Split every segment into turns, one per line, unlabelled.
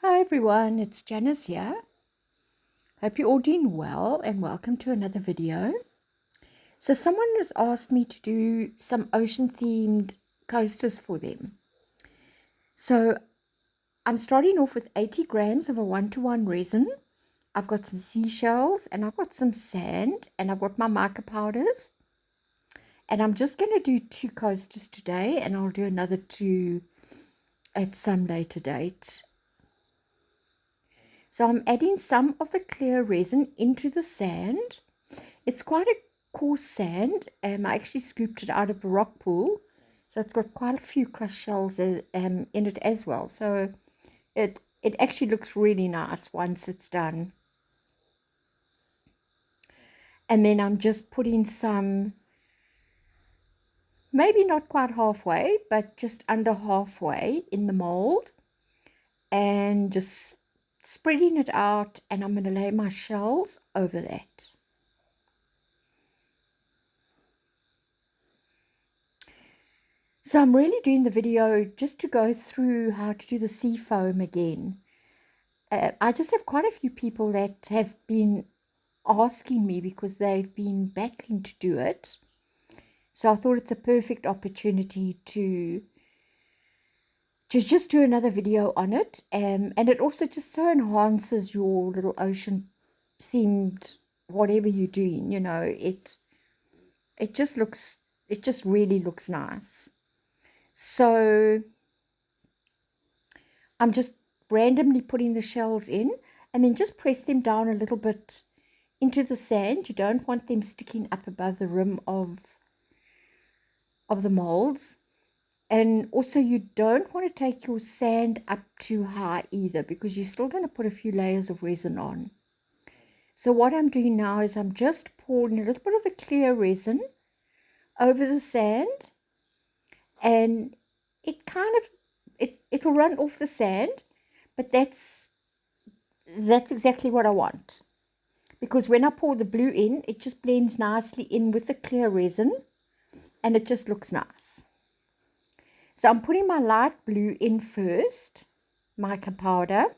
Hi everyone, it's Janice here. Hope you're all doing well and welcome to another video. So someone has asked me to do some ocean themed coasters for them. So I'm starting off with 80 grams of a 1-to-1 resin. I've got some seashells and I've got some sand and I've got my mica powders. And I'm just going to do 2 coasters today and I'll do another 2 at some later date. So I'm adding some of the clear resin into the sand. It's quite a coarse sand. I actually scooped it out of a rock pool. So it's got quite a few crushed shells in it as well. So it actually looks really nice once it's done. And then I'm just putting some, maybe not quite halfway, but just under halfway in the mold. And just spreading it out, and I'm going to lay my shells over that. So I'm really doing the video just to go through how to do the seafoam again. I just have quite a few people that have been asking me because they've been battling to do it. So I thought it's a perfect opportunity to just do another video on it. And it also just so enhances your little ocean themed whatever you're doing, you know, it just really looks nice. So I'm just randomly putting the shells in and then just press them down a little bit into the sand. You don't want them sticking up above the rim of the molds. And also you don't want to take your sand up too high either, because you're still going to put a few layers of resin on. So what I'm doing now is I'm just pouring a little bit of the clear resin over the sand, and it kind of it'll run off the sand, but that's exactly what I want, because when I pour the blue in, it just blends nicely in with the clear resin and it just looks nice. So I'm putting my light blue in first, mica powder,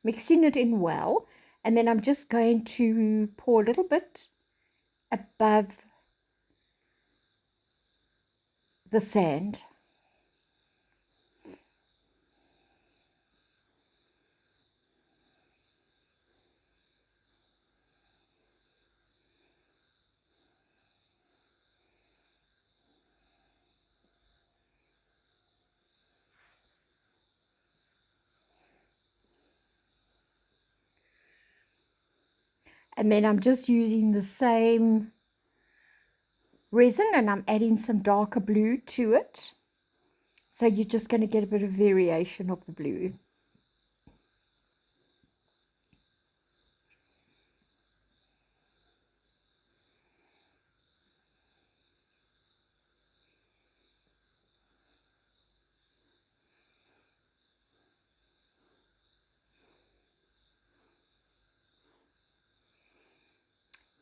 mixing it in well, and then I'm just going to pour a little bit above the sand. And then I'm just using the same resin and I'm adding some darker blue to it. So you're just going to get a bit of variation of the blue.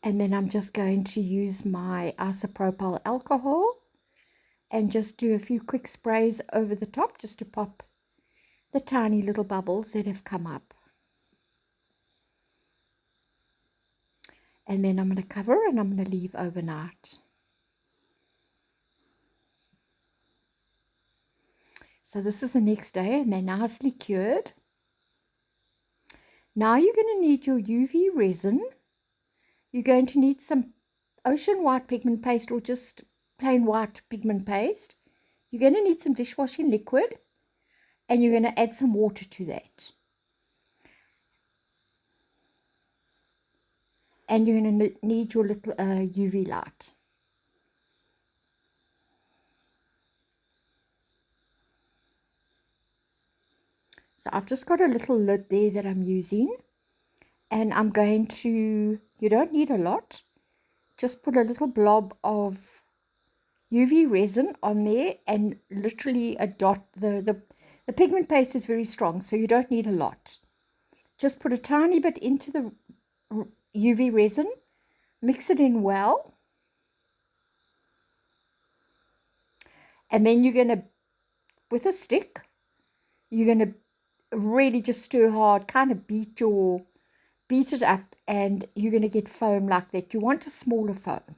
And then I'm just going to use my isopropyl alcohol and just do a few quick sprays over the top just to pop the tiny little bubbles that have come up. And then I'm going to cover and I'm going to leave overnight. So this is the next day and they're nicely cured. Now you're going to need your UV resin. You're going to need some ocean white pigment paste or just plain white pigment paste. You're going to need some dishwashing liquid and you're going to add some water to that. And you're going to need your little UV light. So I've just got a little lid there that I'm using. And I'm going to, you don't need a lot, just put a little blob of UV resin on there and literally a dot. The pigment paste is very strong, so you don't need a lot. Just put a tiny bit into the UV resin, mix it in well, and then you're going to, with a stick, you're going to really just stir hard, kind of beat it up, and you're going to get foam like that. You want a smaller foam.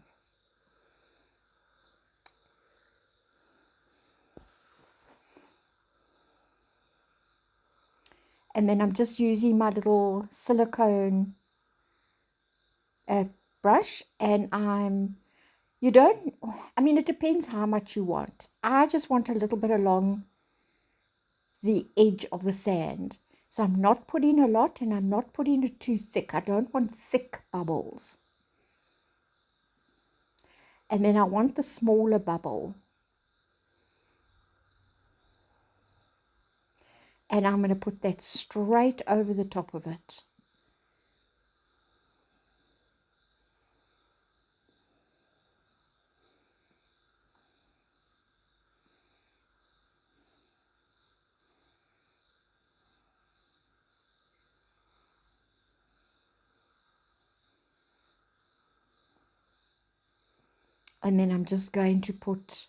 And then I'm just using my little silicone brush, and it depends how much you want. I just want a little bit along the edge of the sand. So I'm not putting a lot, and I'm not putting it too thick. I don't want thick bubbles. And then I want the smaller bubble. And I'm going to put that straight over the top of it. And then I'm just going to put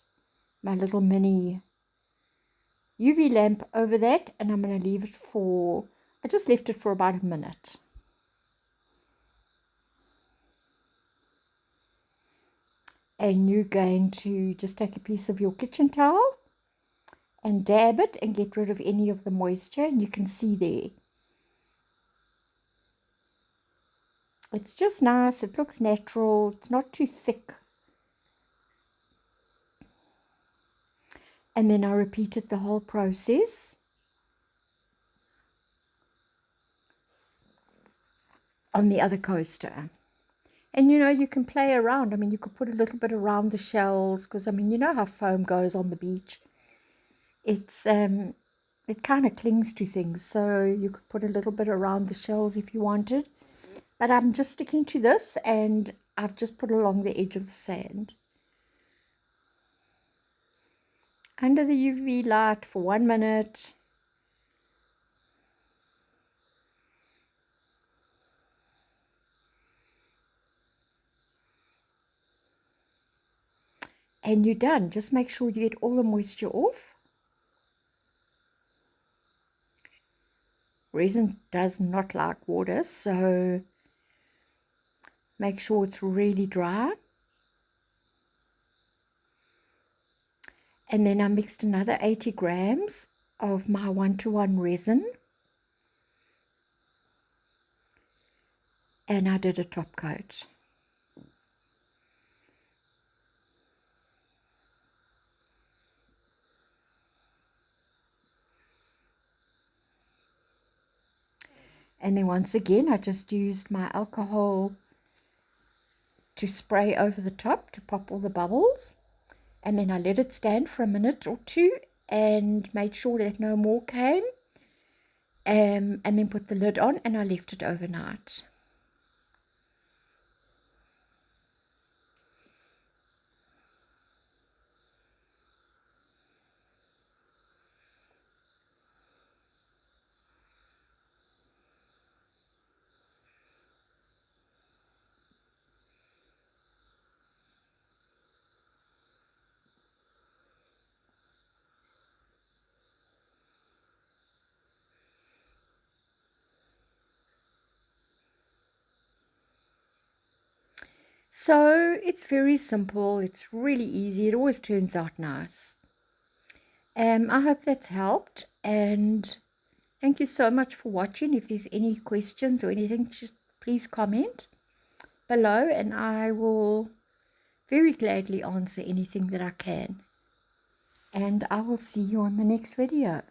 my little mini UV lamp over that, and I'm going to leave it for, I just left it for about a minute. And you're going to just take a piece of your kitchen towel and dab it and get rid of any of the moisture, and you can see there. It's just nice, it looks natural, it's not too thick. And then I repeated the whole process on the other coaster. And you can play around. I mean, you could put a little bit around the shells, because you know how foam goes on the beach. It's it kind of clings to things, so you could put a little bit around the shells if you wanted. But I'm just sticking to this, and I've just put along the edge of the sand. Under the UV light for 1 minute. And you're done. Just make sure you get all the moisture off. Resin does not like water, so make sure it's really dry. And then I mixed another 80 grams of my 1-to-1 resin. And I did a top coat. And then once again, I just used my alcohol to spray over the top to pop all the bubbles. And then I let it stand for a minute or two and made sure that no more came. And then put the lid on, and I left it overnight. So it's very simple. It's really easy. It always turns out nice. I hope that's helped, and thank you so much for watching. If there's any questions or anything, just please comment below, and I will very gladly answer anything that I can. And I will see you on the next video.